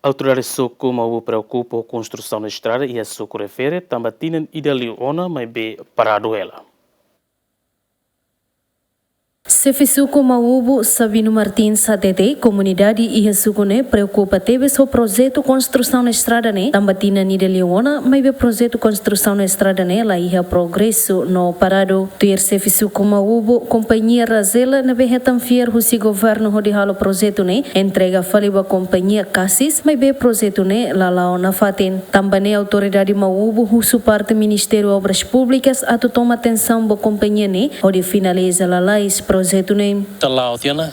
Autoridades Soco mau preocupa com a construção da estrada e a Soco refere também tinham ida Leona, mas bem parado ela. Sefisuko Maubo Sabino Martins ATT, comunidade e Sukune preocupa teve o projeto construção na estrada né, tambatina ni de Leona, mas o projeto construção na estrada né, lá ia progresso no parado. Tuir Sefisuko Maubo, companhia Razela, na behetam fier husi governo hodi halo projeto né, entrega faliba companhia Cassis, mas be projeto né, lá na faten. Tambane autoridade Maubo, husu parte Ministério Obras Públicas, atu toma atenção bo companhia né, hodi finaliza lá projeto nem talau tiana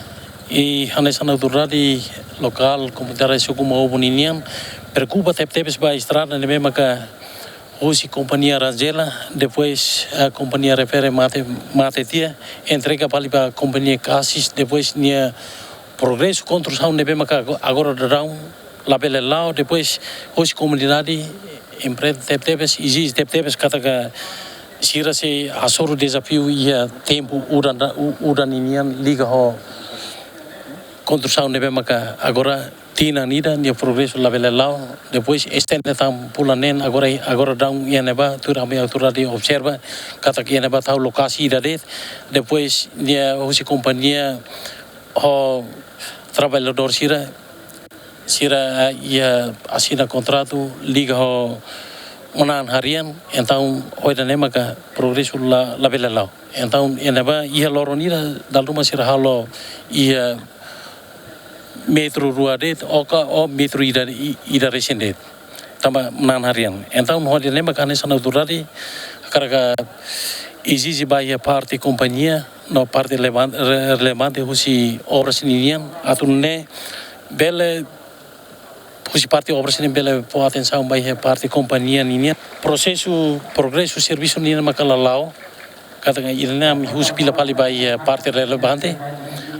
e hanesan autoridade local comunitária Soco Maubo ninian preocupa tepes ba estrada ne mesma que hoje companhia Rangela depois a companhia refere mate tia entrega para a companhia Cassis depois nia progresso construção ne mesma que agora darão labele lao depois hoje comunidade empresa tepes existe tepes kata sira se asoro desafio ia tempo uran inian liga ho construção nebe maka agora tina nida nia progresso labele lao depois estende tam pulanen agora dão ia neba turame autoridade observa kata que neba tau lokasi da depois nia hoje companhia ho trabalhador sira ia assina contrato liga ho unan harian então hoje nema ka progresso la bela lao então eneba ia loronira dal rumah sira halo ia metro ruadet o metro ida resendet tamba unan harian então hoje nema ka nessa autoridade karena exige baia parte companhia no parte relevante husi obras ninian atunne bele Hoje parte obras nem bela por atenção vai parte companhia ninha processo progresso serviço ninha macalalau cada ilna hoje pila pali vai parte relevante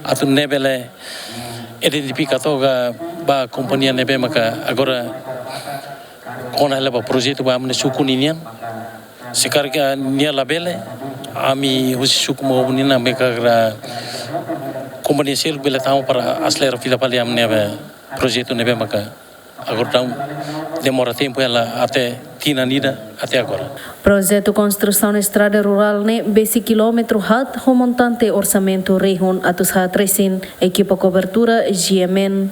atu nebele identificator ba companhia nebe maka agora com ela ba projeto ba amne suku ninha sekarang nia labele ami hoje suku mau ninha meka companhia sel bela tahu para aslera pila pali amne projeto nebe maka agora demora tempo ela até tina nida até agora. Projeto construção na estrada rural ne 20 km hat montante orçamento region atus hat resin equipa cobertura GMN